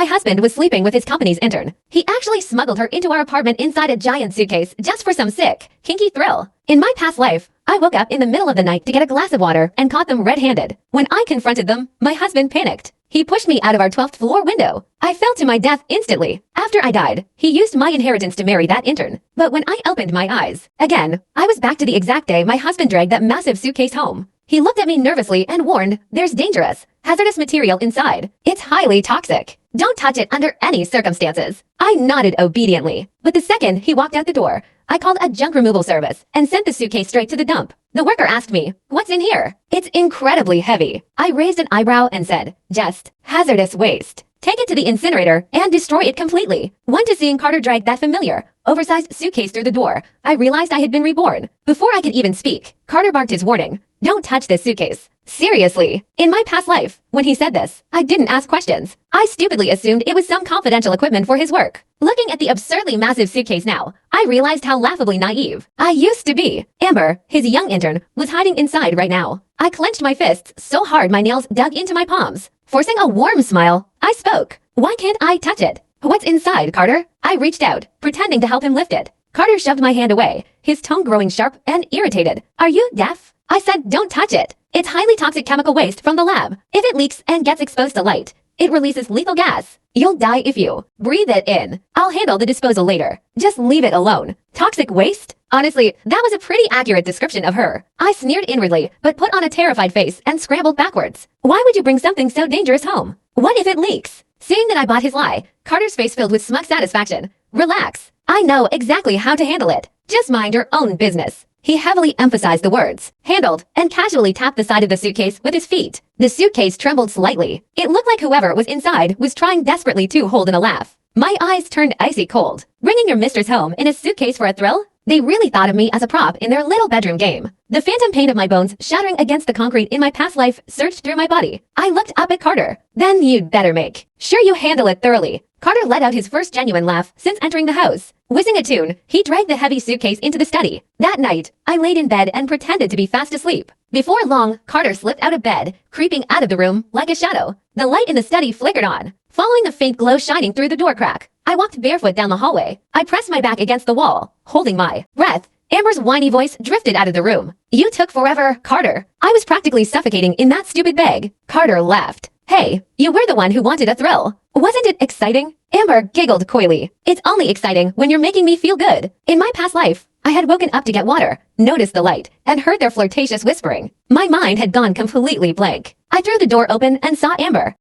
My husband was sleeping with his company's intern. He actually smuggled her into our apartment inside a giant suitcase just for some sick, kinky thrill. In my past life, I woke up in the middle of the night to get a glass of water and caught them red-handed. When I confronted them, my husband panicked. He pushed me out of our 12th floor window. I fell to my death instantly. After I died, he used my inheritance to marry that intern. But when I opened my eyes, again, I was back to the exact day my husband dragged that massive suitcase home. He looked at me nervously and warned, "There's dangerous, hazardous material inside. It's highly toxic. Don't touch it under any circumstances." I nodded obediently. But the second he walked out the door, I called a junk removal service and sent the suitcase straight to the dump. The worker asked me, "What's in here?" "It's incredibly heavy." I raised an eyebrow and said, "Just hazardous waste. Take it to the incinerator and destroy it completely." One to seeing Carter drag that familiar, oversized suitcase through the door, I realized I had been reborn. Before I could even speak, Carter barked his warning, "Don't touch this suitcase." Seriously, in my past life, when he said this, I didn't ask questions. I stupidly assumed it was some confidential equipment for his work. Looking at the absurdly massive suitcase now, I realized how laughably naive I used to be. Amber, his young intern, was hiding inside right now. I clenched my fists so hard my nails dug into my palms. Forcing a warm smile, I spoke. "Why can't I touch it?" "What's inside, Carter?" I reached out, pretending to help him lift it. Carter shoved my hand away, his tone growing sharp and irritated. "Are you deaf?" I said, "Don't touch it. It's highly toxic chemical waste from the lab. If it leaks and gets exposed to light, it releases lethal gas. You'll die if you breathe it in. I'll handle the disposal later. Just leave it alone." Toxic waste? Honestly, that was a pretty accurate description of her. I sneered inwardly, but put on a terrified face and scrambled backwards. Why would you bring something so dangerous home? What if it leaks? Seeing that I bought his lie, Carter's face filled with smug satisfaction. "Relax. I know exactly how to handle it. Just mind your own business." He heavily emphasized the words, handled, and casually tapped the side of the suitcase with his feet. The suitcase trembled slightly. It looked like whoever was inside was trying desperately to hold in a laugh. My eyes turned icy cold. Bringing your mistress home in a suitcase for a thrill? They really thought of me as a prop in their little bedroom game. The phantom pain of my bones shattering against the concrete in my past life surged through my body. I looked up at Carter. "Then you'd better make sure you handle it thoroughly." Carter let out his first genuine laugh since entering the house. Whizzing a tune, he dragged the heavy suitcase into the study. That night, I laid in bed and pretended to be fast asleep. Before long, Carter slipped out of bed, creeping out of the room like a shadow. The light in the study flickered on, following the faint glow shining through the door crack. I walked barefoot down the hallway. I pressed my back against the wall, holding my breath. Amber's whiny voice drifted out of the room. "You took forever, Carter." I was practically suffocating in that stupid bag. Carter laughed. "Hey, you were the one who wanted a thrill. Wasn't it exciting?" Amber giggled coyly. "It's only exciting when you're making me feel good." In my past life, I had woken up to get water, noticed the light, and heard their flirtatious whispering. My mind had gone completely blank. I threw the door open and saw Amber.